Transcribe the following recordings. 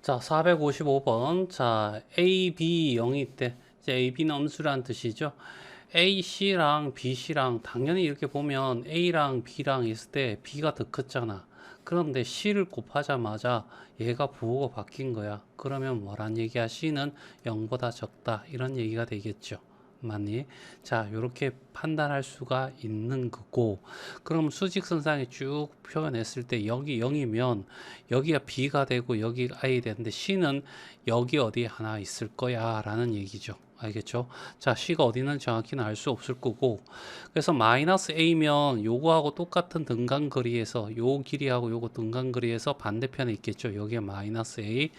자, 455번. 자, A, B 0일 때, 이제 A, B는 음수란 뜻이죠. A, C랑 B, C랑 당연히 이렇게 보면 A랑 B랑 있을 때 B가 더 컸잖아. 그런데 C를 곱하자마자 얘가 부호가 바뀐 거야. 그러면 뭐란 얘기야? C는 0보다 적다. 이런 얘기가 되겠죠. 맞니? 자, 이렇게 판단할 수가 있는 거고, 그럼 수직선상에 쭉 표현했을 때 여기 0이면 여기가 B가 되고 여기가 I 되는데 C는 여기 어디 하나 있을 거야 라는 얘기죠. 알겠죠? 자, C가 어디는 정확히는 알 수 없을 거고, 그래서 마이너스 A면 요거하고 똑같은 등간거리에서 요 길이하고 요거 등간거리에서 반대편에 있겠죠. 여기에 마이너스 A,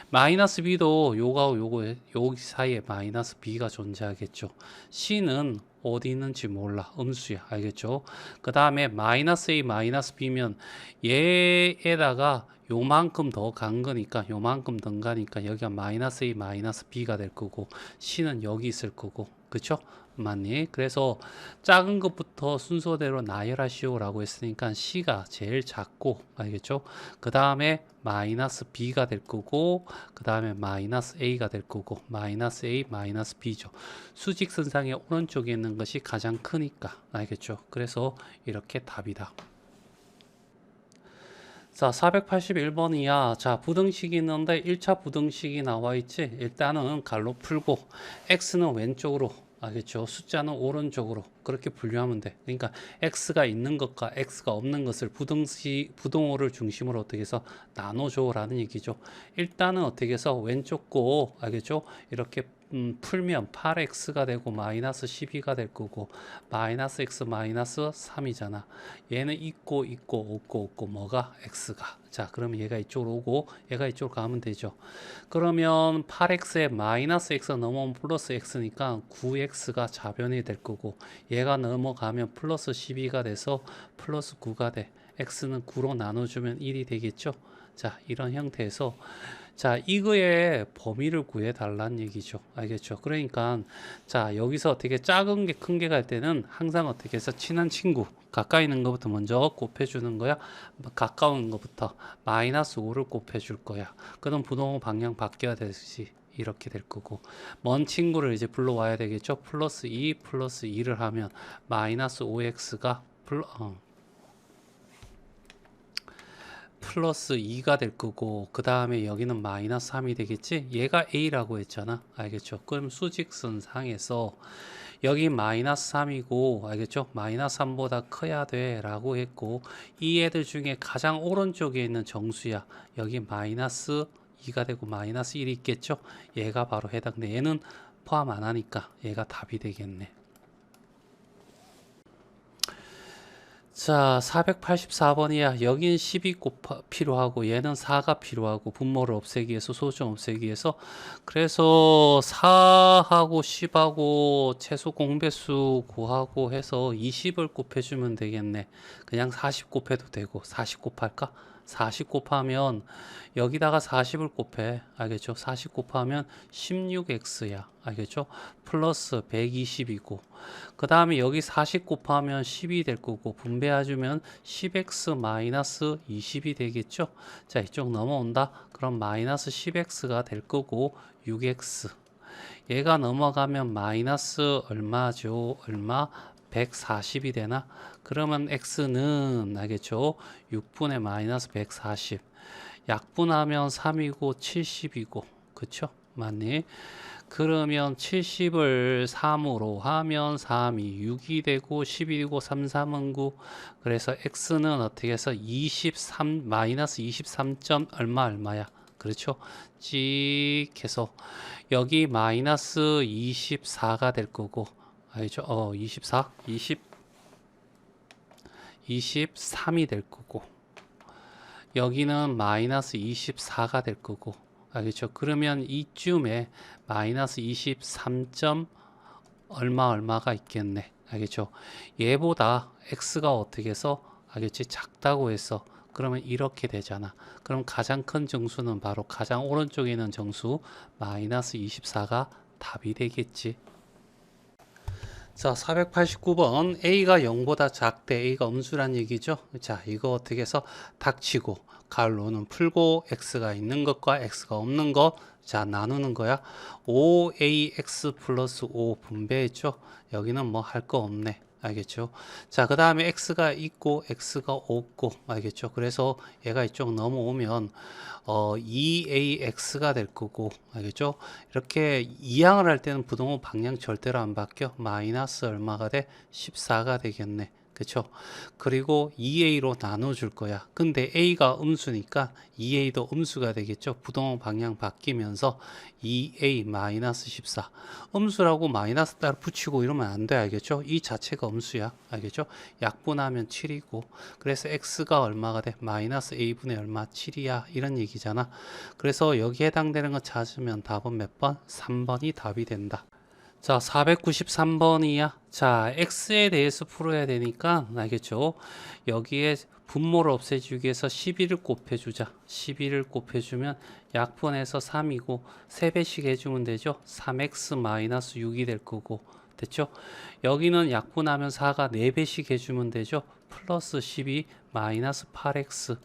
마이너스 B도 요거하고 요 사이에 마이너스 B가 존재하겠죠. C는 어디 있는지 몰라. 음수야. 알겠죠? 그 다음에 마이너스 A 마이너스 B면 얘에다가 요만큼 더 간 거니까 요만큼 더 가니까 여기가 마이너스 A 마이너스 B가 될 거고 C는 여기 있을 거고 그쵸? 맞니? 그래서 작은 것부터 순서대로 나열하시오라고 했으니까 C가 제일 작고 알겠죠? 그 다음에 마이너스 B가 될 거고 그 다음에 마이너스 A가 될 거고 마이너스 A 마이너스 B죠. 수직선상의 오른쪽에 있는 것이 가장 크니까 알겠죠? 그래서 이렇게 답이다. 자, 481번이야. 자, 부등식이 있는데 1차 부등식이 나와 있지. 일단은 갈로 풀고 x는 왼쪽으로 알겠죠? 숫자는 오른쪽으로 그렇게 분류하면 돼. 그러니까 x가 있는 것과 x가 없는 것을 부등호를 중심으로 어떻게 해서 나눠줘라는 얘기죠. 일단은 어떻게 해서 왼쪽 거 알겠죠? 이렇게 풀면 8x가 되고 마이너스 12가 될 거고 마이너스 x 마이너스 3이잖아. 얘는 있고 뭐가 x가. 자, 그러면 얘가 이쪽으로 오고 얘가 이쪽으로 가면 되죠. 그러면 8x에 마이너스 x 넘어오면 플러스 x니까 9x가 좌변이 될 거고 얘가 넘어가면 플러스 12가 돼서 플러스 9가 돼. x는 9로 나눠주면 1이 되겠죠. 자, 이런 형태에서 자, 이거의 범위를 구해 달라는 얘기죠. 알겠죠? 그러니까 자, 여기서 어떻게 작은 게 큰 게 갈 때는 항상 어떻게 해서 친한 친구 가까이 있는 것부터 먼저 곱해 주는 거야. 가까운 것부터 마이너스 5를 곱해 줄 거야. 그럼 부동호 방향 바뀌어야 되듯이 이렇게 될 거고 먼 친구를 이제 불러와야 되겠죠. 플러스 2 플러스 2를 하면 마이너스 5x가 플러스 2가 될 거고 그 다음에 여기는 마이너스 3이 되겠지. 얘가 A라고 했잖아. 알겠죠? 그럼 수직선상에서 여기 마이너스 3이고 알겠죠? 마이너스 3보다 커야 돼 라고 했고 이 애들 중에 가장 오른쪽에 있는 정수야. 여기 마이너스 2가 되고 마이너스 1이 있겠죠? 얘가 바로 해당돼. 얘는 포함 안 하니까 얘가 답이 되겠네. 자, 484번이야. 여긴 12 필요하고 얘는 4가 필요하고 분모를 없애기 위해서 소수점 없애기 위해서 그래서 4하고 10하고 최소 공배수 구하고 해서 20을 곱해주면 되겠네. 그냥 40 곱해도 되고 40 곱할까? 40 곱하면 여기다가 40을 곱해. 알겠죠? 40 곱하면 16x야. 알겠죠? 플러스 120이고 그 다음에 여기 40 곱하면 10이 될 거고 분배해주면 10x 마이너스 20이 되겠죠. 자, 이쪽 넘어온다. 그럼 마이너스 10x가 될 거고 6x 얘가 넘어가면 마이너스 얼마죠? 얼마? 140이 되나? 그러면 x는 알겠죠? 6분의 마이너스 140 약분하면 3이고 70이고 그쵸? 맞니? 그러면 70을 3으로 하면 3이 6이 되고 10이 되고 3, 3은 9 그래서 x는 어떻게 해서 23 마이너스 23점 얼마야 그렇죠 찍 해서 여기 마이너스 24가 될 거고 알죠 24 23이 될 거고 여기는 마이너스 24가 될 거고 알겠죠? 그러면 이쯤에 마이너스 23점 얼마가 있겠네. 알겠죠? 얘보다 x가 어떻게 해서 알겠지? 작다고 해서 그러면 이렇게 되잖아. 그럼 가장 큰 정수는 바로 가장 오른쪽에 있는 정수 마이너스 24가 답이 되겠지. 자, 489번 A가 0보다 작대 A가 음수란 얘기죠. 자, 이거 어떻게 해서 닥치고 가로는 풀고 x가 있는 것과 x가 없는 것 자 나누는 거야. 5ax 플러스 5 분배했죠. 여기는 뭐 할 거 없네. 알겠죠? 자, 그 다음에 x가 있고 x가 없고 알겠죠? 그래서 얘가 이쪽 넘어오면 2ax가 될 거고 알겠죠? 이렇게 이항을 할 때는 부동호 방향 절대로 안 바뀌어. 마이너스 얼마가 돼? 14가 되겠네. 그쵸? 그리고 2a로 나눠줄 거야. 근데 a가 음수니까 2a도 음수가 되겠죠. 부동호 방향 바뀌면서 2a 마이너스 14. 음수라고 마이너스 따로 붙이고 이러면 안 돼. 알겠죠? 이 자체가 음수야. 알겠죠? 약분하면 7이고 그래서 x가 얼마가 돼? 마이너스 a분의 얼마? 7이야. 이런 얘기잖아. 그래서 여기에 해당되는 거 찾으면 답은 몇 번? 3번이 답이 된다. 자, 493번이야. 자, x에 대해서 풀어야 되니까 알겠죠? 여기에 분모를 없애주기 위해서 11을 곱해주자. 11을 곱해주면 약분해서 3이고 3배씩 해주면 되죠? 3x-6이 될 거고 됐죠? 여기는 약분하면 4가 4배씩 해주면 되죠? 플러스 12 마이너스 8x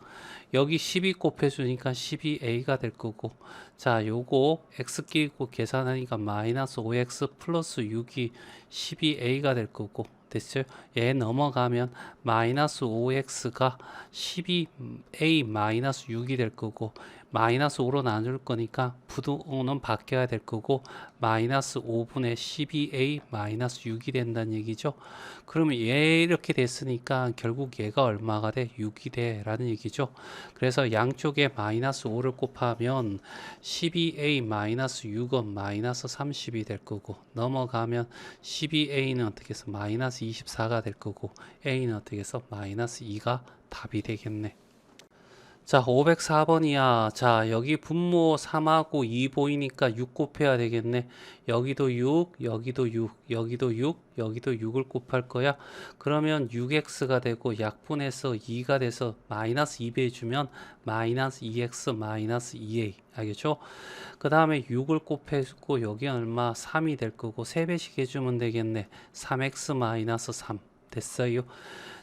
여기 12 곱해주니까 12a가 될 거고 자 요거 x 끼고 계산하니까 마이너스 5x 플러스 6이 12a가 될 거고 됐어요? 얘 넘어가면 마이너스 5x가 12a 마이너스 6이 될 거고 마이너스 5로 나눌 거니까 부동호는 바뀌어야 될 거고 마이너스 5분의 12a 마이너스 6이 된다는 얘기죠. 그러면 얘 이렇게 됐으니까 결국 얘가 얼마가 돼? 6이 돼 라는 얘기죠. 그래서 양쪽에 마이너스 5를 곱하면 12a 마이너스 6은 마이너스 30이 될 거고 넘어가면 12a는 어떻게 해서 마이너스 24가 될 거고 a는 어떻게 해서 마이너스 2가 답이 되겠네. 자, 504번이야. 자, 여기 분모 3하고 2 보이니까 6 곱해야 되겠네. 여기도 6, 여기도 6, 여기도 6, 여기도 6을 곱할 거야. 그러면 6x가 되고 약분해서 2가 돼서 마이너스 2 배주면 마이너스 2x 마이너스 2a. 알겠죠? 그 다음에 6을 곱해주고 여기 얼마? 3이 될 거고 3배씩 해주면 되겠네. 3x 마이너스 3. 됐어요?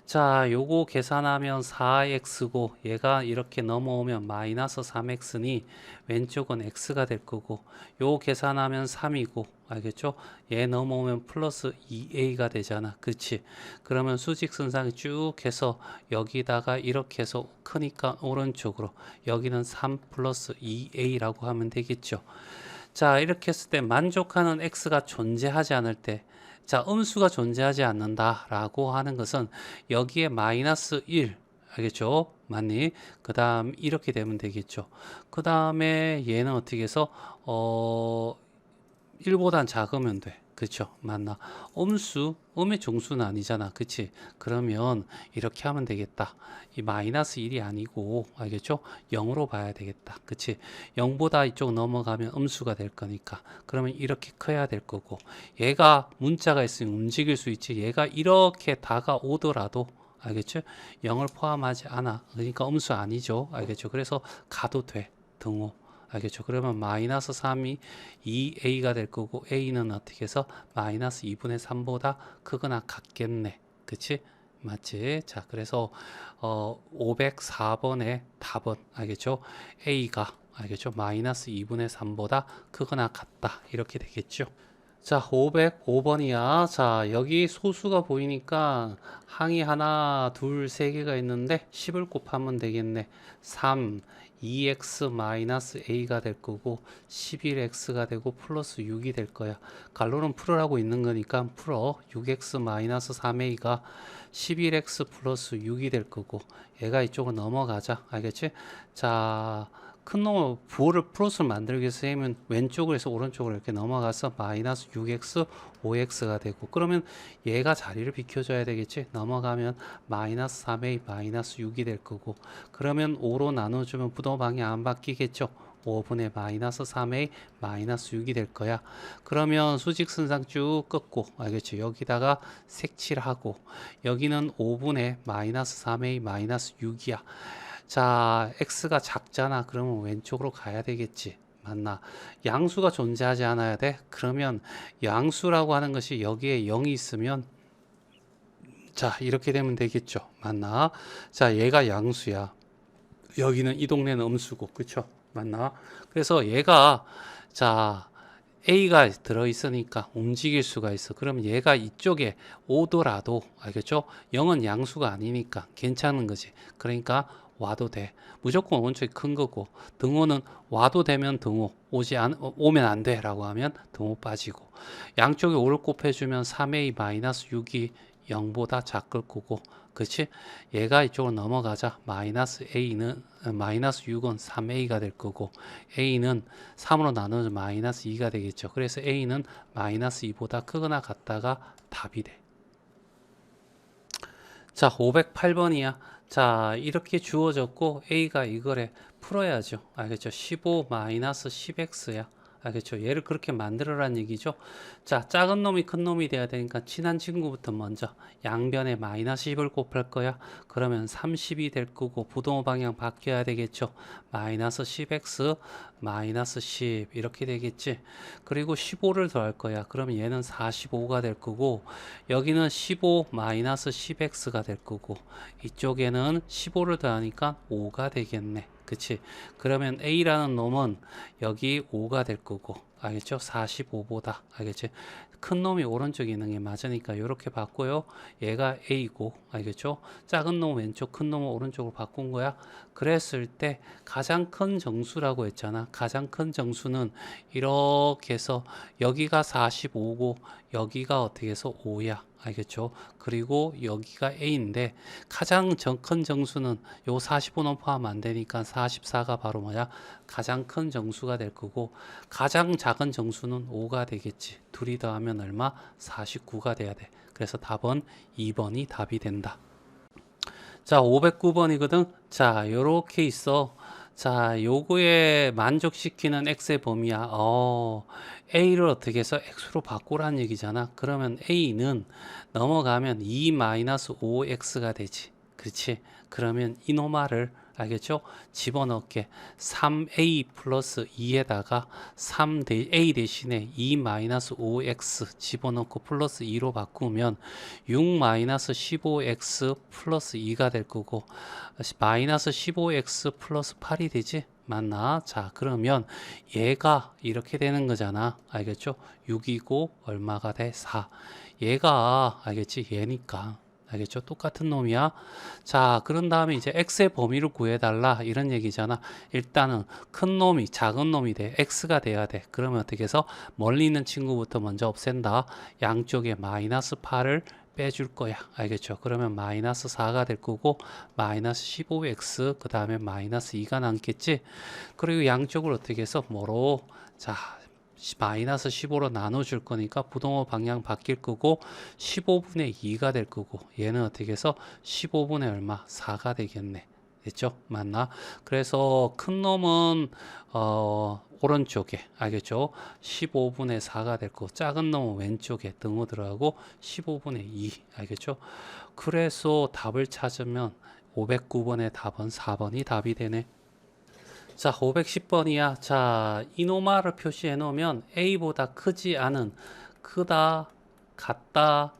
자, 요거 계산하면 4x고 얘가 이렇게 넘어오면 마이너스 3x니 왼쪽은 x가 될 거고 요 계산하면 3이고 알겠죠? 얘 넘어오면 플러스 2a가 되잖아. 그치? 그러면 수직선상이 쭉 해서 여기다가 이렇게 해서 크니까 오른쪽으로 여기는 3 플러스 2a라고 하면 되겠죠. 자, 이렇게 했을 때 만족하는 x가 존재하지 않을 때 자, 음수가 존재하지 않는다라고 하는 것은 여기에 마이너스 1, 알겠죠? 맞니? 그 다음 이렇게 되면 되겠죠. 그 다음에 얘는 어떻게 해서 1보단 작으면 돼. 그쵸? 맞나? 음의 정수는 아니잖아. 그치? 그러면 이렇게 하면 되겠다. 이 마이너스 1이 아니고, 알겠죠? 0으로 봐야 되겠다. 그치? 0보다 이쪽 넘어가면 음수가 될 거니까. 그러면 이렇게 커야 될 거고. 얘가 문자가 있으면 움직일 수 있지. 얘가 이렇게 다가오더라도, 알겠죠? 0을 포함하지 않아. 그러니까 음수 아니죠. 알겠죠? 그래서 가도 돼. 등호. 알겠죠? 그러면 마이너스 3이 2a가 될 거고 a는 어떻게 해서 마이너스 2분의 3보다 크거나 같겠네. 그치? 맞지? 자, 그래서 504번의 답은 알겠죠? a가 알겠죠? 마이너스 2분의 3보다 크거나 같다. 이렇게 되겠죠? 자, 505번이야. 자, 여기 소수가 보이니까 항이 하나, 둘, 세 개가 있는데 10을 곱하면 되겠네. 3, 2x-a가 될 거고 11x가 되고 플러스 6이 될 거야. 갈로는 풀으라고 있는 거니까 풀어. 6x-3a가 11x 플러스 6이 될 거고 얘가 이쪽으로 넘어가자. 알겠지? 자, 큰 놈을 부호를 플러스를 만들기 위해서 하면 왼쪽으로 해서 오른쪽으로 이렇게 넘어가서 마이너스 6x 5x가 되고 그러면 얘가 자리를 비켜줘야 되겠지. 넘어가면 마이너스 3a 마이너스 6이 될 거고 그러면 5로 나눠주면 부동호 방향 안 바뀌겠죠. 5분의 마이너스 3a 마이너스 6이 될 거야. 그러면 수직선상 쭉 꺾고 알겠죠. 여기다가 색칠하고 여기는 5분의 마이너스 3a 마이너스 6이야. 자, x가 작잖아. 그러면 왼쪽으로 가야 되겠지. 맞나? 양수가 존재하지 않아야 돼? 그러면 양수라고 하는 것이 여기에 0이 있으면 자, 이렇게 되면 되겠죠. 맞나? 자, 얘가 양수야. 여기는 이 동네는 음수고, 그쵸? 맞나? 그래서 얘가, 자, A가 들어있으니까 움직일 수가 있어. 그러면 얘가 이쪽에 오더라도, 알겠죠? 0은 양수가 아니니까 괜찮은 거지. 그러니까 와도 돼. 무조건 오른쪽이 큰 거고, 등호는 와도 되면 등호, 오면 안 돼. 라고 하면 등호 빠지고, 양쪽에 5를 곱해주면 3A-6이 0보다 작을 거고, 그치? 얘가 이쪽으로 넘어가자. 마이너스 6은 3A가 될 거고, A는 3으로 나누어서 마이너스 2가 되겠죠. 그래서 A는 마이너스 2보다 크거나 같다가 답이 돼. 자, 508번이야. 자, 이렇게 주어졌고 A가 이거래. 풀어야죠. 알겠죠? 15 마이너스 10x야. 알겠죠? 얘를 그렇게 만들어란 얘기죠. 자, 작은 놈이 큰 놈이 돼야 되니까 친한 친구부터 먼저 양변에 마이너스 10을 곱할 거야. 그러면 30이 될 거고 부동호 방향 바뀌어야 되겠죠. 마이너스 10x 마이너스 10 이렇게 되겠지. 그리고 15를 더할 거야. 그러면 얘는 45가 될 거고 여기는 15 마이너스 10x가 될 거고 이쪽에는 15를 더하니까 5가 되겠네. 그치? 그러면 A라는 놈은 여기 5가 될 거고 알겠죠? 45보다 알겠지? 큰 놈이 오른쪽에 있는 게 맞으니까 이렇게 바꿔요. 얘가 A고 알겠죠? 작은 놈 왼쪽, 큰 놈은 오른쪽으로 바꾼 거야. 그랬을 때 가장 큰 정수라고 했잖아. 가장 큰 정수는 이렇게 해서 여기가 45고 여기가 어떻게 해서 5야. 알겠죠? 그리고 여기가 A인데 가장 큰 정수는 요 45는 포함 안 되니까 44가 바로 뭐야? 가장 큰 정수가 될 거고 가장 작은 정수는 5가 되겠지. 둘이 더하면 얼마? 49가 돼야 돼. 그래서 답은 2번이 답이 된다. 자, 509번이거든. 자, 요렇게 있어. 자, 요거에 만족시키는 x의 범위야. a를 어떻게 해서 x로 바꾸라는 얘기잖아. 그러면 a는 넘어가면 2-5x가 되지. 그렇지? 그러면 이노마를 알겠죠? 집어넣게 3a 플러스 2에다가 3a 대신에 2-5x 집어넣고 플러스 2로 바꾸면 6-15x 플러스 2가 될 거고 마이너스 15x 플러스 8이 되지? 맞나? 자, 그러면 얘가 이렇게 되는 거잖아. 알겠죠? 6이고 얼마가 돼? 4. 얘가 알겠지? 얘니까. 알겠죠? 똑같은 놈이야. 자, 그런 다음에 이제 x의 범위를 구해달라 이런 얘기잖아. 일단은 큰 놈이 작은 놈이 돼. x가 돼야 돼. 그러면 어떻게 해서 멀리 있는 친구부터 먼저 없앤다. 양쪽에 마이너스 8을 빼줄 거야. 알겠죠? 그러면 마이너스 4가 될 거고 마이너스 15x 그 다음에 마이너스 2가 남겠지. 그리고 양쪽을 어떻게 해서 뭐로 자 마이너스 15로 나눠줄 거니까 부동호 방향 바뀔 거고 15분의 2가 될 거고 얘는 어떻게 해서 15분의 얼마? 4가 되겠네. 됐죠? 맞나? 그래서 큰 놈은 오른쪽에 알겠죠? 15분의 4가 될 거고 작은 놈은 왼쪽에 등호 들어가고 15분의 2 알겠죠? 그래서 답을 찾으면 509번의 답은 4번이 답이 되네. 자, 510번이야. 자, 이노마를 표시해 놓으면 A보다 크지 않은 크다, 같다,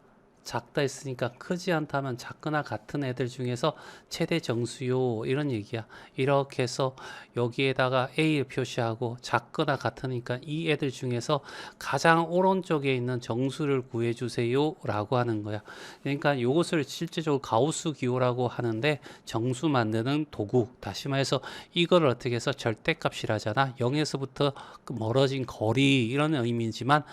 작다 했으니까 크지 않다면 작거나 같은 애들 중에서 최대 정수요 이런 얘기야. 이렇게 해서 여기에다가 A를 표시하고 작거나 같으니까 이 애들 중에서 가장 오른쪽에 있는 정수를 구해주세요 라고 하는 거야. 그러니까 이것을 실제적으로 가우스 기호라고 하는데 정수 만드는 도구. 다시 말해서 이걸 어떻게 해서 절대값이라잖아. 0에서부터 멀어진 거리 이런 의미지만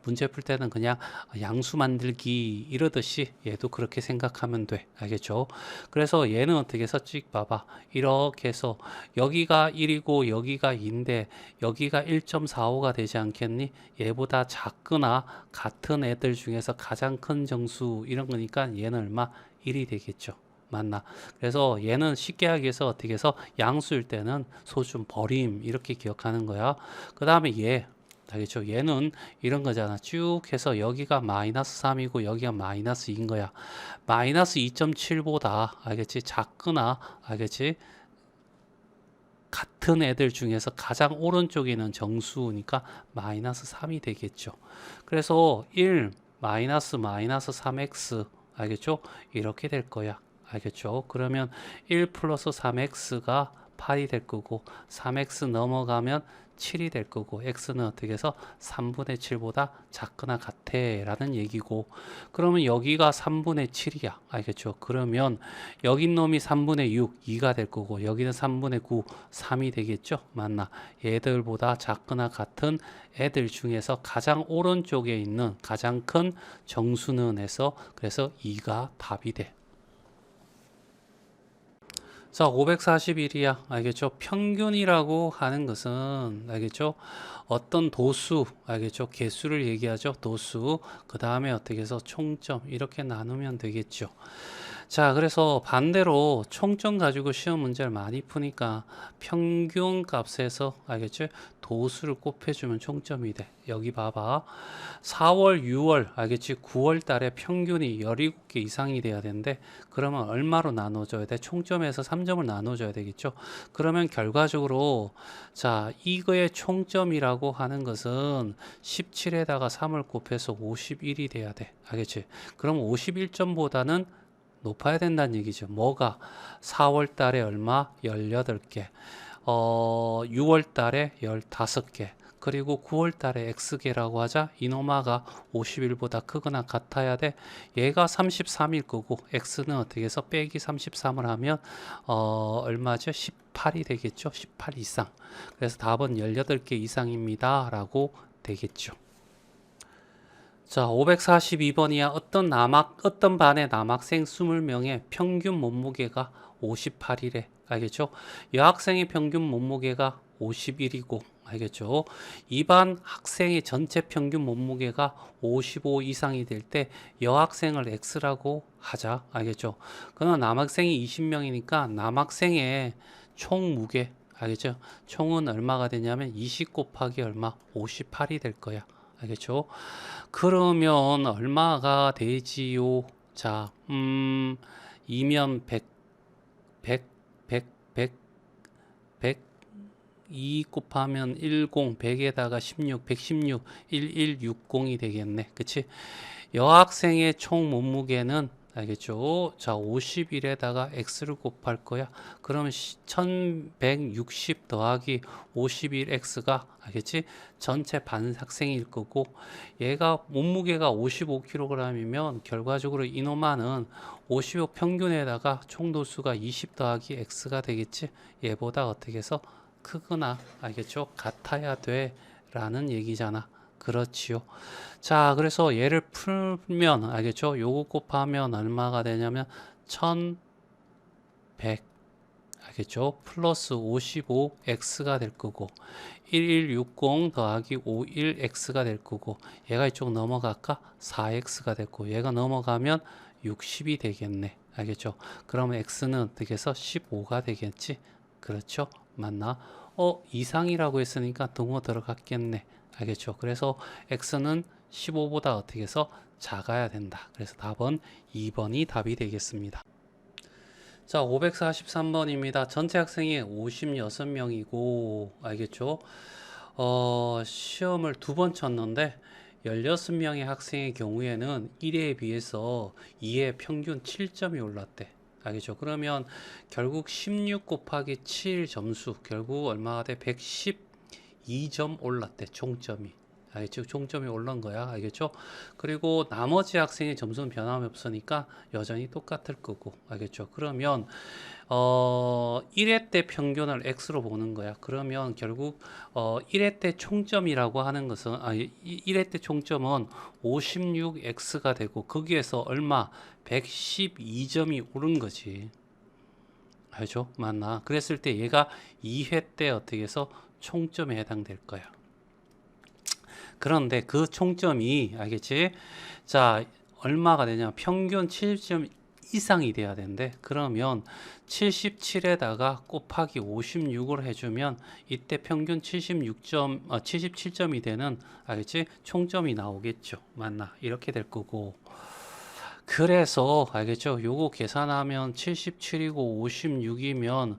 문제 풀 때는 그냥 양수 만들기 이러듯이 얘도 그렇게 생각하면 돼. 알겠죠? 그래서 얘는 어떻게 해서 찍 봐봐. 이렇게 해서 여기가 1이고 여기가 2인데 여기가 1.45가 되지 않겠니? 얘보다 작거나 같은 애들 중에서 가장 큰 정수 이런 거니까 얘는 얼마? 1이 되겠죠. 맞나? 그래서 얘는 쉽게 하기 위해서 어떻게 해서 양수일 때는 소수점 버림 이렇게 기억하는 거야. 그 다음에 얘 알겠죠? 얘는 이런 거잖아. 쭉 해서 여기가 마이너스 3이고 여기가 마이너스 2인 거야. 마이너스 2.7보다 알겠지? 작거나 알겠지? 같은 애들 중에서 가장 오른쪽에 있는 정수니까 마이너스 3이 되겠죠. 그래서 1 마이너스 3x 알겠죠? 이렇게 될 거야. 알겠죠? 그러면 1 플러스 3x가 8이 될 거고 3x 넘어가면 7이 될 거고 x는 어떻게 해서 3분의 7보다 작거나 같아 라는 얘기고, 그러면 여기가 3분의 7이야. 알겠죠? 그러면 여기 놈이 3분의 6, 2가 될 거고 여기는 3분의 9, 3이 되겠죠? 맞나? 얘들보다 작거나 같은 애들 중에서 가장 오른쪽에 있는 가장 큰 정수는 해서 그래서 2가 답이 돼. 자, 541이야. 알겠죠? 평균이라고 하는 것은, 알겠죠? 어떤 도수, 알겠죠? 개수를 얘기하죠. 도수. 그 다음에 어떻게 해서 총점. 이렇게 나누면 되겠죠. 자, 그래서 반대로 총점 가지고 시험 문제를 많이 푸니까 평균 값에서, 알겠죠? 도수를 곱해주면 총점이 돼. 여기 봐봐. 4월, 6월, 알겠지? 9월 달에 평균이 17개 이상이 돼야 되는데, 그러면 얼마로 나눠줘야 돼? 총점에서 3점을 나눠줘야 되겠죠? 그러면 결과적으로, 자, 이거의 총점이라고 하는 것은 17에다가 3을 곱해서 51이 돼야 돼. 알겠지? 그럼 51점보다는 높아야 된다는 얘기죠. 뭐가? 4월 달에 얼마? 18개. 6월 달에 15개. 그리고 9월 달에 X개라고 하자. 이노마가 51보다 크거나 같아야 돼. 얘가 33일 거고 X는 어떻게 해서 빼기 33을 하면 얼마죠? 18이 되겠죠. 18 이상. 그래서 답은 18개 이상입니다 라고 되겠죠. 자, 542번이야. 어떤 반의 남학생 20명의 평균 몸무게가 58이래. 알겠죠? 여학생의 평균 몸무게가 51이고, 알겠죠? 이 반 학생의 전체 평균 몸무게가 55 이상이 될 때 여학생을 X라고 하자. 알겠죠? 그러나 남학생이 20명이니까 남학생의 총 무게, 알겠죠? 총은 얼마가 되냐면 20 곱하기 얼마? 58이 될 거야. 알겠죠? 그러면 얼마가 되지요? 자, 2면 100, 100, 100, 100, 100, 2 곱하면 10, 100에다가 16, 116, 1160이 되겠네. 그치? 여학생의 총 몸무게는 알겠죠? 자, 51에다가 x를 곱할 거야. 그러면 1160 더하기 51x가 알겠지? 전체 반 학생일 거고, 얘가 몸무게가 55kg이면 결과적으로 이놈아는 55 평균에다가 총 도수가 20 더하기 x가 되겠지? 얘보다 어떻게 해서 크거나 알겠죠? 같아야 돼 라는 얘기잖아. 그렇지요. 자, 그래서 얘를 풀면 알겠죠? 요거 곱하면 얼마가 되냐면 1100 알겠죠? 플러스 55x가 될 거고 1160 더하기 51x가 될 거고, 얘가 이쪽 넘어갈까? 4x가 됐고 얘가 넘어가면 60이 되겠네. 알겠죠? 그러면 x는 어떻게 해서 15가 되겠지? 그렇죠? 맞나? 이상이라고 했으니까 동어 들어갔겠네. 알겠죠? 그래서 x는 15보다 어떻게 해서 작아야 된다. 그래서 답은 2번이 답이 되겠습니다. 자, 543번입니다. 전체 학생이 56명이고, 알겠죠? 시험을 2번 쳤는데 16명의 학생의 경우에는 1회에 비해서 2회 평균 7점이 올랐대. 알겠죠? 그러면 결국 16 곱하기 7 점수 결국 얼마가 돼? 112점 올랐대. 총점이. 알겠죠? 총점이 올라온 거야. 알겠죠? 그리고 나머지 학생의 점수는 변함이 없으니까 여전히 똑같을 거고. 알겠죠? 그러면 1회 때 평균을 x로 보는 거야. 그러면 결국 1회 때 총점이라고 하는 것은 1회 때 총점은 56x가 되고 거기에서 얼마? 112점이 오른 거지. 알죠? 맞나? 그랬을 때 얘가 2회 때 어떻게 해서 총점에 해당될 거야. 그런데 그 총점이 알겠지? 자, 얼마가 되냐? 평균 70점 이상이 돼야 되는데, 그러면 77에다가 곱하기 56을 해주면 이때 평균 77점이 되는 알겠지? 총점이 나오겠죠. 맞나? 이렇게 될 거고. 그래서 알겠죠? 요거 계산하면 77이고 56이면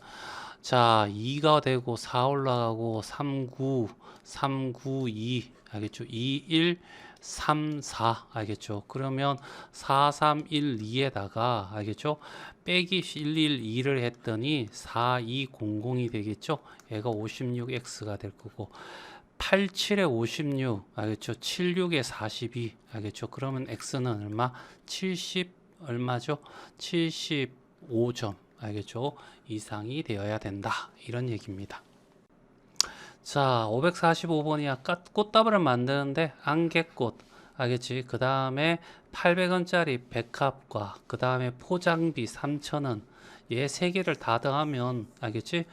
자, 2가 되고 4 올라가고 3, 9, 3, 9, 2 알겠죠? 2, 1, 3, 4 알겠죠? 그러면 4, 3, 1, 2에다가 알겠죠? 빼기 1, 1, 2를 했더니 4, 2, 0, 0이 되겠죠? 얘가 56x가 될 거고 8, 7에 56 알겠죠? 7, 6에 42 알겠죠? 그러면 x는 얼마? 70 얼마죠? 75점 알겠죠? 이상이 되어야 된다. 이런 얘기입니다. 자, 545번이야. 꽃다발을 만드는데 안개꽃. 알겠지? 그 다음에 800원짜리 백합과 그 다음에 포장비 3,000원. 얘 세 개를 다 더하면 알겠지?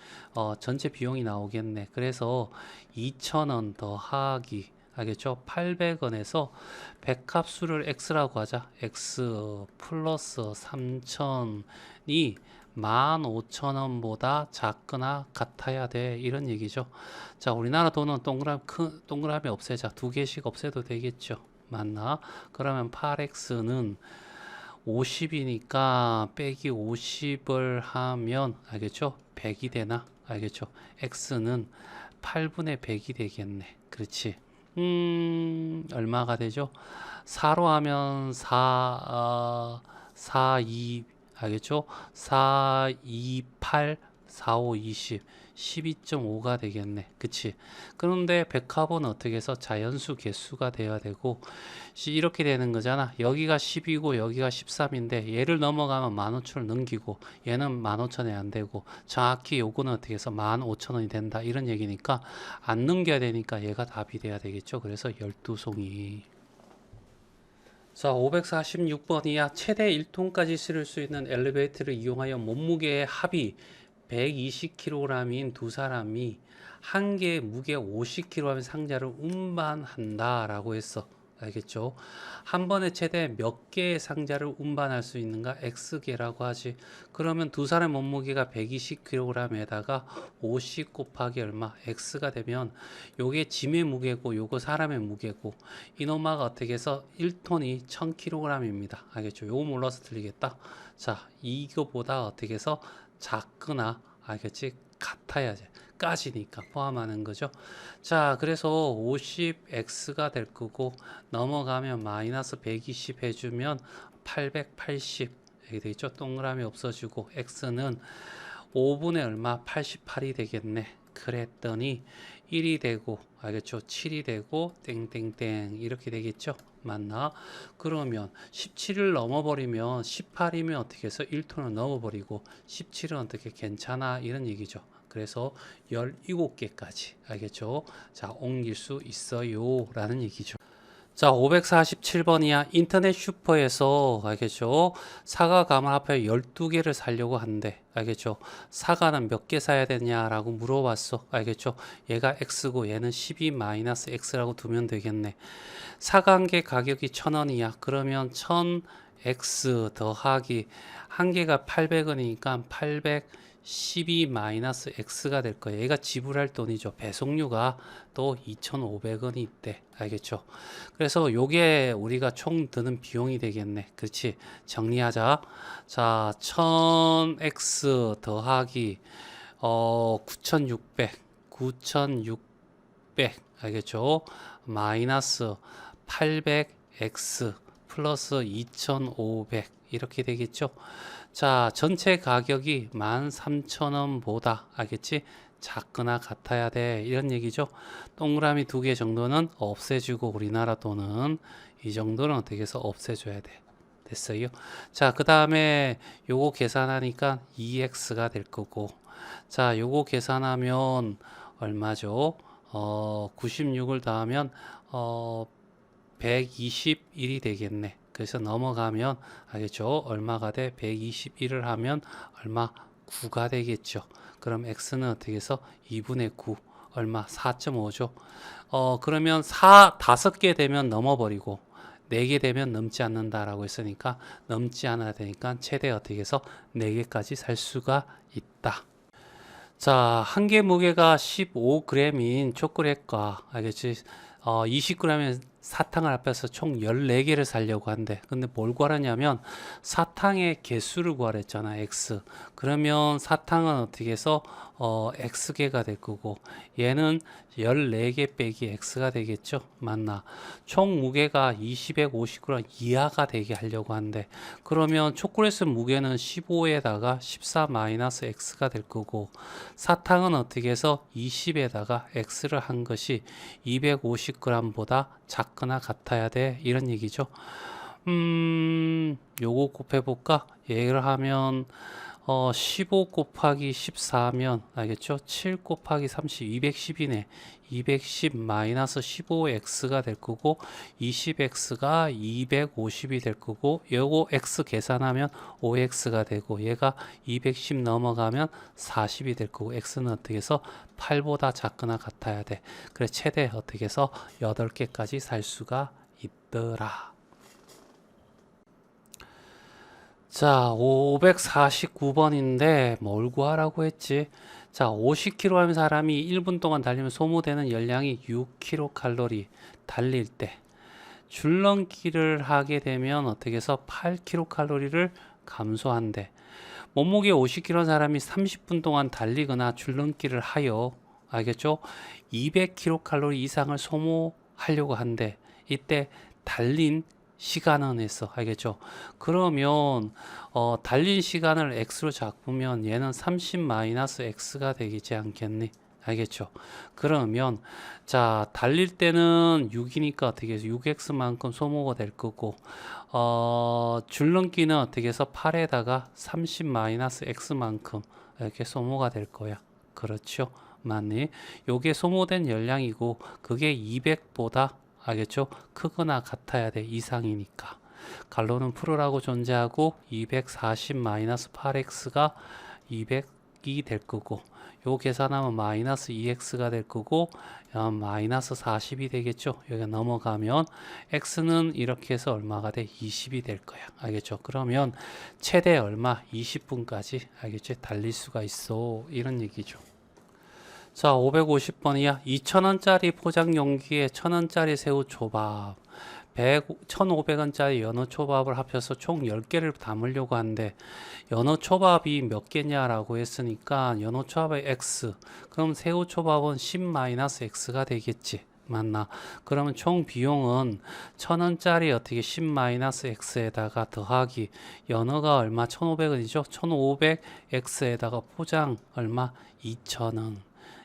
전체 비용이 나오겠네. 그래서 2,000원 더하기 알겠죠? 800원에서 백합수를 x라고 하자. x 플러스 3,000이 15,000원보다 작거나 같아야 돼. 이런 얘기죠. 자, 우리나라 돈은 동그라미 없애자. 두 개씩 없애도 되겠죠. 맞나? 그러면 8x는 50이니까 빼기 50을 하면 알겠죠? 100이 되나? 알겠죠? x는 8분의 100이 되겠네. 그렇지. 얼마가 되죠? 4로 하면 4, 2 알겠죠? 4, 2, 8, 4, 5, 20 12.5가 되겠네. 그치? 그런데 백합은 어떻게 해서 자연수 개수가 돼야 되고 이렇게 되는 거잖아. 여기가 10이고 여기가 13인데 얘를 넘어가면 15,000을 넘기고 얘는 15,000이 안 되고 정확히 요거는 어떻게 해서 15,000원이 된다. 이런 얘기니까 안 넘겨야 되니까 얘가 답이 돼야 되겠죠. 그래서 12송이. 자, 546번이야. 최대 1톤까지 실을 수 있는 엘리베이터를 이용하여 몸무게의 합이 120kg인 두 사람이 한 개의 무게 50kg의 상자를 운반한다 라고 했어. 알겠죠? 한 번에 최대 몇 개의 상자를 운반할 수 있는가? X개라고 하지. 그러면 두 사람의 몸무게가 120kg에다가 50 곱하기 얼마? X가 되면 요게 짐의 무게고 요거 사람의 무게고 이놈아가 어떻게 해서 1톤이 1000kg입니다. 알겠죠? 요거 몰라서 틀리겠다. 자, 이거보다 어떻게 해서 작거나 알겠지? 같아야지. 까지니까 포함하는 거죠. 자, 그래서 50x가 될 거고 넘어가면 마이너스 120 해주면 880 이렇게 되겠죠. 동그라미 없어지고 x는 5분의 얼마? 88이 되겠네. 그랬더니 1이 되고 알겠죠? 7이 되고 땡땡땡 이렇게 되겠죠. 맞나? 그러면 17을 넘어버리면 18이면 어떻게 해서 1톤을 넘어버리고 17은 어떻게 괜찮아? 이런 얘기죠. 그래서 17개까지 알겠죠? 자, 옮길 수 있어요 라는 얘기죠. 자, 547번이야. 인터넷 슈퍼에서 알겠죠? 사과 가만 앞에 12개를 사려고 한대. 알겠죠? 사과는 몇 개 사야 되냐라고 물어봤어. 알겠죠? 얘가 x고 얘는 12-x라고 두면 되겠네. 사과 한 개 가격이 1,000원이야. 그러면 1000x 더하기 한 개가 800원이니까 812-x가 될 거예요. 얘가 지불할 돈이죠. 배송료가 또 2,500원이 있대. 알겠죠? 그래서 요게 우리가 총 드는 비용이 되겠네. 그렇지? 정리하자. 자, 1000x 더하기 9,600 알겠죠? 마이너스 800x 플러스 2,500 이렇게 되겠죠. 자, 전체 가격이 13,000원보다 알겠지? 작거나 같아야 돼. 이런 얘기죠. 동그라미 2개 정도는 없애주고 우리나라 돈은 이 정도는 어떻게 해서 없애줘야 돼. 됐어요. 자, 그 다음에 요거 계산하니까 2x가 될 거고 자, 요거 계산하면 얼마죠? 96을 더하면 121이 되겠네. 그래서 넘어가면 알겠죠? 얼마가 돼? 121을 하면 얼마? 9가 되겠죠. 그럼 x는 어떻게 해서 2분의 9 얼마? 4.5죠. 그러면 5개 되면 넘어버리고 4개 되면 넘지 않는다라고 했으니까 넘지 않아야 되니까 최대 어떻게 해서 4개까지 살 수가 있다. 자, 한 개 무게가 15g인 초콜릿과 알겠지? 20g의 사탕을 합해서 총 14개를 사려고 한대. 근데 뭘 구하냐면 사탕의 개수를 구하랬잖아. x. 그러면 사탕은 어떻게 해서 x개가 될 거고 얘는 14개 빼기 x가 되겠죠. 맞나? 총 무게가 250g 이하가 되게 하려고 하는데 그러면 초콜릿 무게는 15에다가 14 마이너스 x가 될 거고 사탕은 어떻게 해서 20에다가 x를 한 것이 250g보다 작거나 같아야 돼 이런 얘기죠. 요거 곱해볼까? 얘를 하면 15 곱하기 14면 알겠죠? 7 곱하기 30 210이네. 210 마이너스 15x가 될 거고 20x가 250이 될 거고 요거 x 계산하면 5x가 되고 얘가 210 넘어가면 40이 될 거고 x는 어떻게 해서 8보다 작거나 같아야 돼. 그래 최대 어떻게 해서 8개까지 살 수가 있더라. 자, 549번인데 뭘 구하라고 했지? 자, 50km 사람이 1분 동안 달리면 소모되는 열량이 6kcal 달릴 때 줄넘기를 하게 되면 어떻게 해서 8kcal를 감소한대. 몸무게 50kg 사람이 30분 동안 달리거나 줄넘기를 하여 알겠죠? 200kcal 이상을 소모하려고 한대. 이때 달린 시간은 했어. 알겠죠? 그러면 달린 시간을 x로 잡으면 얘는 30 마이너스 x가 되지 않겠니? 알겠죠? 그러면 자 달릴 때는 6이니까 어떻게 해서 6x만큼 소모가 될 거고 줄넘기는 어떻게 해서 8에다가 30 마이너스 x만큼 이렇게 소모가 될 거야. 그렇죠? 맞니? 요게 소모된 열량이고 그게 200보다 알겠죠? 크거나 같아야 돼. 이상이니까. 갈로는 프로라고 존재하고 240-8x가 200이 될 거고 요 계산하면 마이너스 2x가 될 거고 마이너스 40이 되겠죠. 여기가 넘어가면 x는 이렇게 해서 얼마가 돼? 20이 될 거야. 알겠죠? 그러면 최대 얼마? 20분까지 알겠죠? 달릴 수가 있어. 이런 얘기죠. 자, 550번이야. 2,000원짜리 포장 용기에 1,000원짜리 새우 초밥, 1,500원짜리 연어 초밥을 합쳐서 총 10개를 담으려고 하는데 연어 초밥이 몇 개냐라고 했으니까 연어 초밥의 x, 그럼 새우 초밥은 10-x가 되겠지. 맞나? 그러면 총 비용은 1,000원짜리 어떻게 10-x에다가 더하기 연어가 얼마? 1,500원이죠. 1,500x에다가 포장 얼마? 2,000원.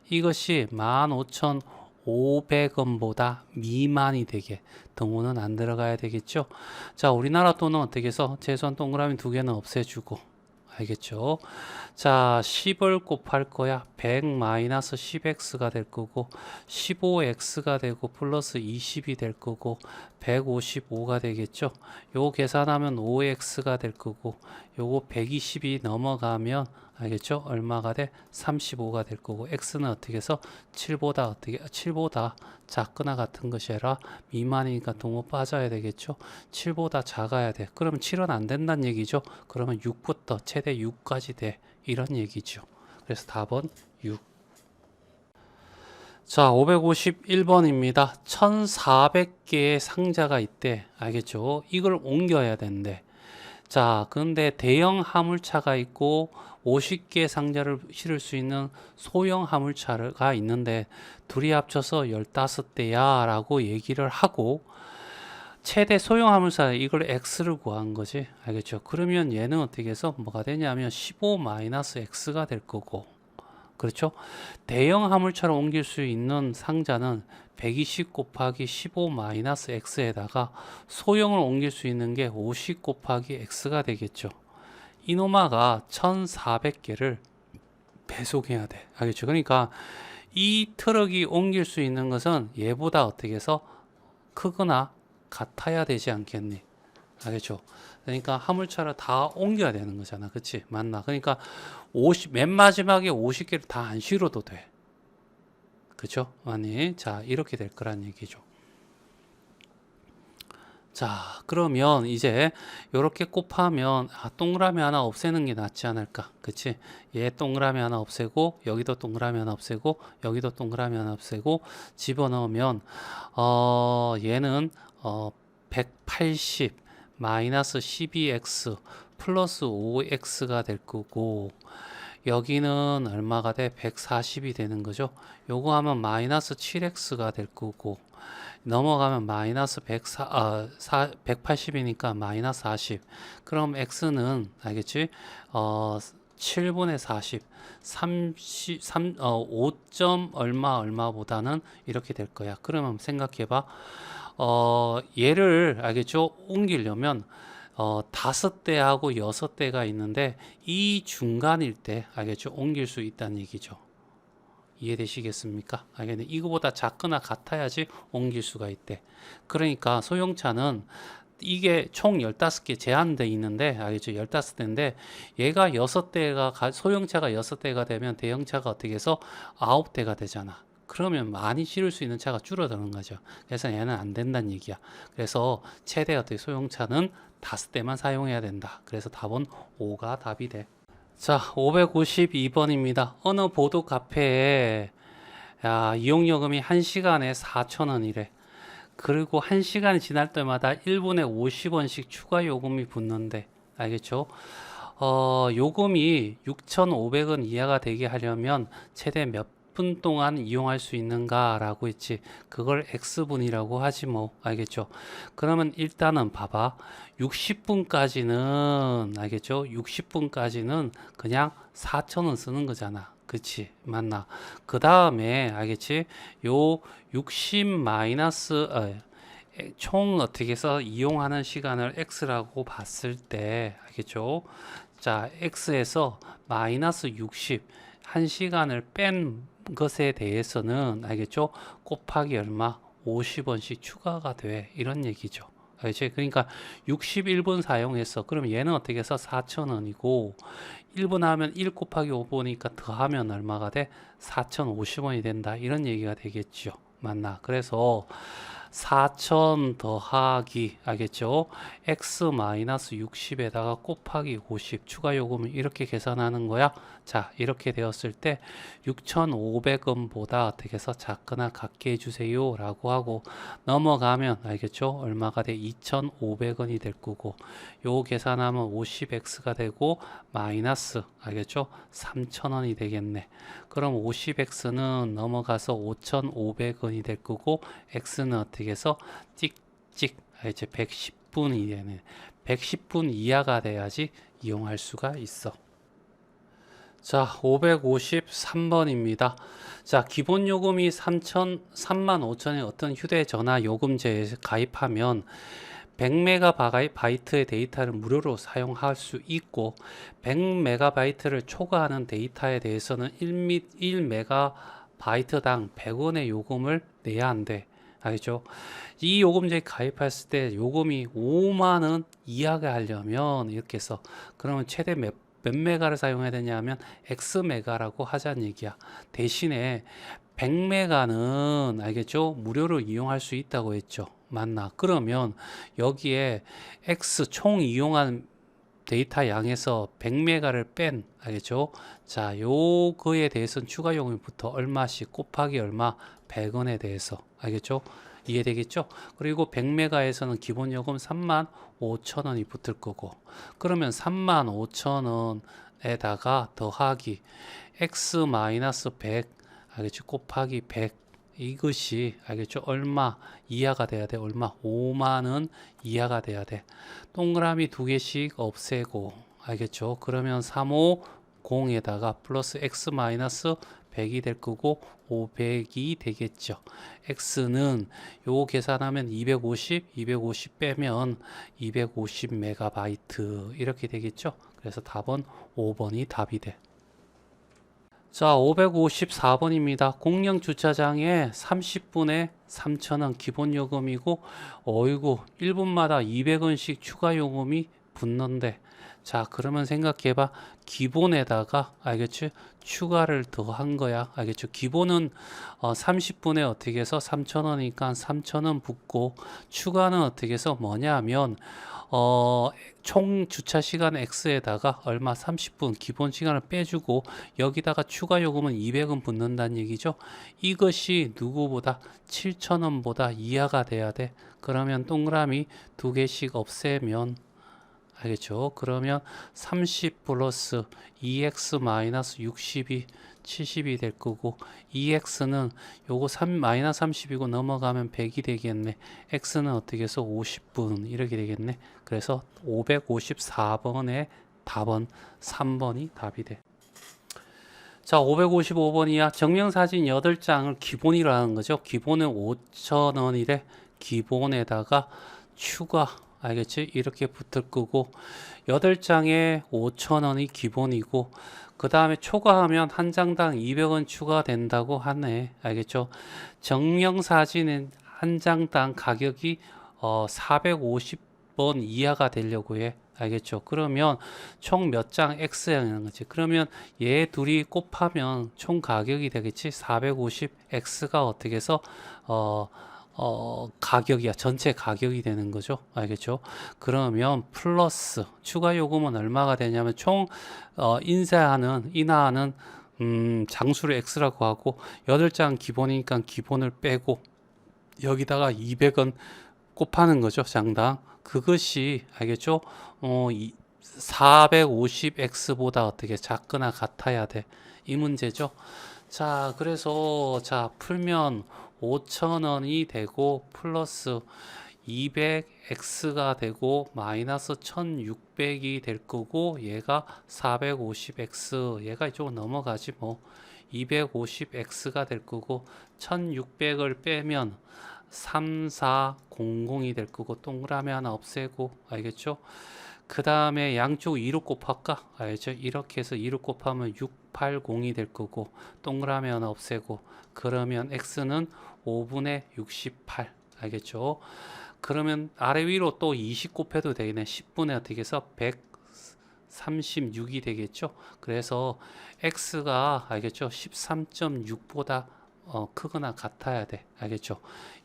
이것이 15,500원보다 미만이 되게 등호는 안 들어가야 되겠죠. 자, 우리나라 돈은 어떻게 해서 최소한 동그라미 2개는 없애주고 알겠죠. 자, 10을 곱할 거야. 100-10x가 될 거고 15x가 되고 플러스 20이 될 거고 155가 되겠죠. 요거 계산하면 5x가 될 거고 요거 120이 넘어가면 알겠죠? 얼마가 돼? 35가 될 거고 x는 어떻게 해서 7보다 작거나 같은 것이 아니라 미만이니까 동호 빠져야 되겠죠? 7보다 작아야 돼. 그러면 7은 안 된다는 얘기죠? 그러면 6부터 최대 6까지 돼. 이런 얘기죠. 그래서 답은 6. 자, 551번입니다. 1,400개의 상자가 있대. 알겠죠? 이걸 옮겨야 된대. 자, 그런데 대형 화물차가 있고 50개 상자를 실을 수 있는 소형 화물차가 있는데 둘이 합쳐서 15대야 라고 얘기를 하고 최대 소형 화물차 이걸 x를 구한 거지. 알겠죠? 그러면 얘는 어떻게 해서 뭐가 되냐면 15-x가 될 거고 그렇죠? 대형 화물차로 옮길 수 있는 상자는 120 곱하기 15-x에다가 소형을 옮길 수 있는 게 50 곱하기 x가 되겠죠. 이노마가 1,400개를 배송해야 돼. 알겠죠? 그러니까 이 트럭이 옮길 수 있는 것은 얘보다 어떻게 해서 크거나 같아야 되지 않겠니? 알겠죠? 그러니까 화물차를 다 옮겨야 되는 거잖아. 그치? 맞나? 그러니까 맨 마지막에 50개를 다 안 실어도 돼. 그쵸? 아니, 자, 이렇게 될 거란 얘기죠. 자, 그러면 이제 이렇게 곱하면 동그라미 하나 없애는 게 낫지 않을까? 그치? 얘 동그라미 하나 없애고 여기도 동그라미 하나 없애고 여기도 동그라미 하나 없애고 집어넣으면 얘는 180 마이너스 12x 플러스 5x가 될 거고 여기는 얼마가 돼? 140이 되는 거죠. 요거 하면 마이너스 7x가 될 거고, 넘어가면 마이너스 180이니까 마이너스 40. 그럼 x는 알겠지? 7분의 40, 5점 얼마보다는 이렇게 될 거야. 그러면 생각해봐. 얘를 알겠죠? 옮기려면 5대하고 6대가 있는데 이 중간일 때 알겠죠? 옮길 수 있다는 얘기죠. 이해되시겠습니까? 알겠네. 이거보다 작거나 같아야지 옮길 수가 있대. 그러니까 소형차는 이게 총 15개 제한돼 있는데 알겠죠? 15대인데 얘가 6대가 소형차가 6대가 되면 대형차가 어떻게 해서 9대가 되잖아. 그러면 많이 실을 수 있는 차가 줄어드는 거죠. 그래서 얘는 안 된다는 얘기야. 그래서 최대 어떻게 소형차는 5대만 사용해야 된다. 그래서 답은 5가 답이 돼. 자, 552번입니다. 어느 보도 카페에 이용요금이 1시간에 4,000원이래. 그리고 1시간이 지날 때마다 1분에 50원씩 추가 요금이 붙는데, 알겠죠? 요금이 6,500원 이하가 되게 하려면 최대 몇 분 동안 이용할 수 있는가 라고 했지. 그걸 X분이라고 하지 뭐. 알겠죠? 그러면 일단은 봐봐. 60분까지는 알겠죠? 60분까지는 그냥 4,000원 쓰는 거잖아. 그치? 맞나? 그 다음에 알겠지? 요 60 마이너스 총 어떻게 해서 이용하는 시간을 X라고 봤을 때 알겠죠? 자, X에서 마이너스 60 1시간을 뺀 것에 대해서는 알겠죠? 곱하기 얼마? 50원씩 추가가 돼. 이런 얘기죠. 알겠지? 그러니까 61분 사용했어. 그럼 얘는 어떻게 해서 4,000원이고 1분 하면 1 곱하기 5분이니까 더하면 얼마가 돼? 4,050원이 된다. 이런 얘기가 되겠죠. 맞나? 그래서 4,000 더하기 알겠죠? x 마이너스 60에다가 곱하기 50 추가 요금을 이렇게 계산하는 거야. 자, 이렇게 되었을 때 6,500원보다 어떻게 해서 작거나 같게 해주세요 라고 하고 넘어가면 알겠죠? 얼마가 돼? 2,500원이 될 거고 요 계산하면 50x가 되고 마이너스 알겠죠? 3,000원이 되겠네. 그럼 50x는 넘어가서 5,500원이 될 거고 x는 어떻게 해서 찍찍 이제 110분이 되네. 110분 이하가 돼야지 이용할 수가 있어. 자, 553번입니다. 자, 기본 요금이 35,000의 어떤 휴대전화 요금제에 가입하면 100MB의 데이터를 무료로 사용할 수 있고 100MB를 초과하는 데이터에 대해서는 1MB당 100원의 요금을 내야 한대. 알겠죠? 이 요금제에 가입했을 때 요금이 5만원 이하가 하려면 이렇게 해서 그러면 최대 몇 메가를 사용해야 되냐면 X메가라고 하자는 얘기야. 대신에 100메가는 알겠죠? 무료로 이용할 수 있다고 했죠. 맞나? 그러면 여기에 X 총 이용한 데이터 양에서 100메가를 뺀 알겠죠? 자, 요거에 대해서는 추가 요금부터 얼마씩 곱하기 얼마 100원에 대해서 알겠죠? 이해되겠죠? 그리고 100메가에서는 기본 요금 35,000원이 붙을 거고 그러면 35,000원에다가 더하기 x 마이너스 100 알겠죠? 곱하기 100 이것이 알겠죠? 얼마 이하가 돼야 돼? 얼마? 5만원 이하가 돼야 돼. 동그라미 두 개씩 없애고 알겠죠? 그러면 350에다가 플러스 x 마이너스 100이 될 거고 500이 되겠죠. x는 요 계산하면 250 빼면 250 메가바이트 이렇게 되겠죠. 그래서 답은 5번이 답이 돼. 자, 554번입니다. 공영 주차장에 30분에 3,000원 기본 요금이고 어이구 1분마다 200원씩 추가 요금이 붙는데 자, 그러면 생각해봐. 기본에다가 알겠지? 추가를 더한 거야. 알겠죠? 기본은 30분에 어떻게 해서 3,000원이니까 3,000원 붙고 추가는 어떻게 해서 뭐냐면 총 주차 시간 X에다가 얼마 30분 기본 시간을 빼주고 여기다가 추가 요금은 200원 붙는다는 얘기죠. 이것이 누구보다 7,000원보다 이하가 돼야 돼. 그러면 동그라미 두 개씩 없애면 알겠죠? 그러면 30 플러스 2x 마이너스 60이 70이 될 거고, 2x는 요거 3 마이너스 30이고 넘어가면 100이 되겠네. x는 어떻게 해서 50분 이렇게 되겠네. 그래서 554번의 답은 3번이 답이 돼. 자, 555번이야. 정명사진 8장을 기본이라는 거죠. 기본은 5,000원이래. 기본에다가 추가, 알겠지? 이렇게 붙을 거고, 8장에 5,000원이 기본이고, 그 다음에 초과하면 한 장당 200원 추가된다고 하네. 알겠죠? 정명사진은 한 장당 가격이 450번 이하가 되려고 해. 알겠죠? 그러면 총 몇 장 X양이라는 거지. 그러면 얘 둘이 곱하면 총 가격이 되겠지. 450X가 어떻게 해서 가격이야. 전체 가격이 되는 거죠. 알겠죠? 그러면 플러스 추가 요금은 얼마가 되냐면 총 인하하는 장수를 X라고 하고 8장 기본이니까 기본을 빼고 여기다가 200원 곱하는 거죠. 장당. 그것이 알겠죠? 450x보다 어떻게 작거나 같아야 돼. 이 문제죠. 자, 그래서 자, 풀면 5,000원이 되고 플러스 200x가 되고 마이너스 1600이 될 거고 얘가 450x 얘가 이쪽으로 넘어가지 뭐 250x가 될 거고 1600을 빼면 3400이 될 거고 동그라미 하나 없애고 알겠죠? 그 다음에 양쪽 2로 곱할까? 알죠? 이렇게 해서 2로 곱하면 680이 될 거고 동그라미 하나 없애고 그러면 x는 5분의 68 알겠죠? 그러면 아래 위로 또 20 곱해도 되겠네. 10분의 어떻게 해서 136이 되겠죠? 그래서 x가 알겠죠? 13.6보다 크거나 같아야 돼. 알겠죠?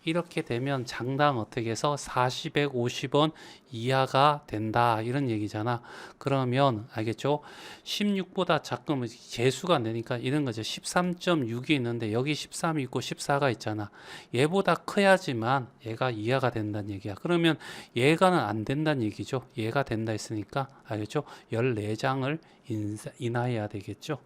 이렇게 되면 장당 어떻게 해서 4,150원 이하가 된다. 이런 얘기잖아. 그러면 알겠죠? 16보다 작으면 재수가 안 되니까 이런 거죠. 13.6이 있는데 여기 13이 있고 14가 있잖아. 얘보다 커야지만 얘가 이하가 된다는 얘기야. 그러면 얘가는 안 된다는 얘기죠. 얘가 된다 했으니까 알겠죠? 14장을 인하해야 되겠죠.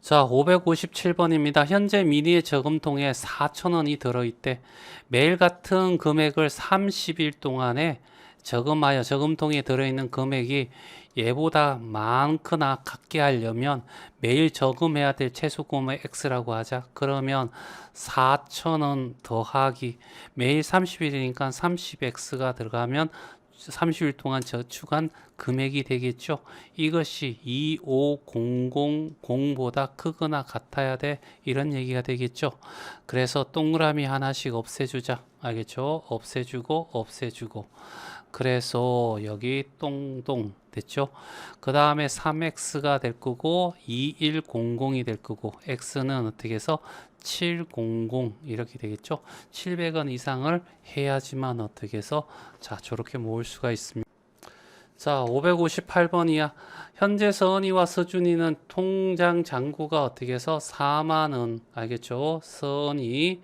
자, 557번입니다. 현재 미니의 저금통에 4,000원이 들어있대. 매일 같은 금액을 30일 동안에 저금하여 저금통에 들어있는 금액이 얘보다 많거나 같게 하려면 매일 저금해야 될 최소 금액 X라고 하자. 그러면 4,000원 더하기 매일 30일이니까 30X가 들어가면 30일 동안 저축한 금액이 되겠죠. 이것이 25000보다 크거나 같아야 돼. 이런 얘기가 되겠죠. 그래서 동그라미 하나씩 없애주자. 알겠죠? 없애주고 없애주고. 그래서 여기 똥똥 됐죠? 그 다음에 3x가 될 거고 2100이 될 거고 x는 어떻게 해서 700 이렇게 되겠죠. 700원 이상을 해야지만 어떻게 해서 자 저렇게 모을 수가 있습니다. 자 558번이야. 현재 서은이와 서준이는 통장 잔고가 어떻게 해서 4만원 알겠죠. 서은이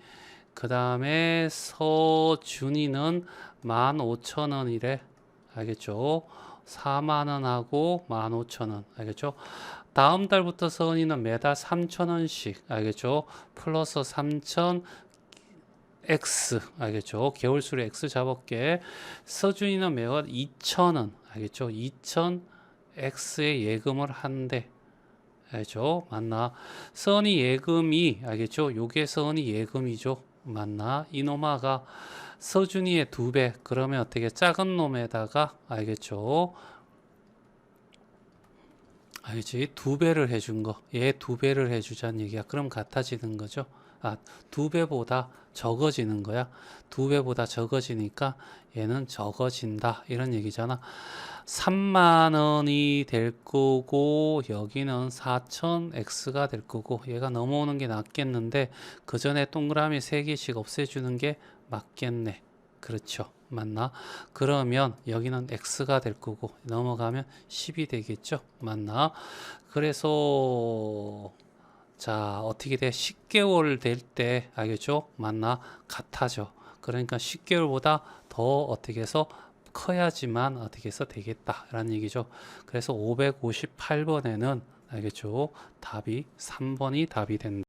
그 다음에 서준이는 15,000원이래 알겠죠. 4만원하고 15,000원 알겠죠. 다음 달부터 서은이는 매달 3,000원씩 알겠죠. 플러스 3,000 X 알겠죠. 개월수로 X 잡을게. 서준이는 매월 2,000원 알겠죠. 2,000 X의 예금을 한대. 알죠? 맞나? 서은이 예금이 알겠죠? 요게 서은이 예금이죠. 맞나? 이놈아가 서준이의 2배 그러면 어떻게 작은 놈에다가 알겠죠? 알겠지? 2배를 해준 거. 얘 2배를 해주자는 얘기야. 그럼 같아지는 거죠. 아, 2배보다 적어지는 거야. 2배보다 적어지니까 얘는 적어진다. 이런 얘기잖아. 3만원이 될 거고 여기는 4,000X가 될 거고 얘가 넘어오는 게 낫겠는데 그 전에 동그라미 3개씩 없애주는 게 맞겠네. 그렇죠. 맞나? 그러면 여기는 X가 될 거고 넘어가면 10이 되겠죠. 맞나? 그래서 자 어떻게 돼? 10개월 될 때 알겠죠? 맞나? 같아져. 그러니까 10개월보다 더 어떻게 해서 커야지만 어떻게 해서 되겠다라는 얘기죠. 그래서 558번에는 알겠죠? 답이 3번이 답이 된다.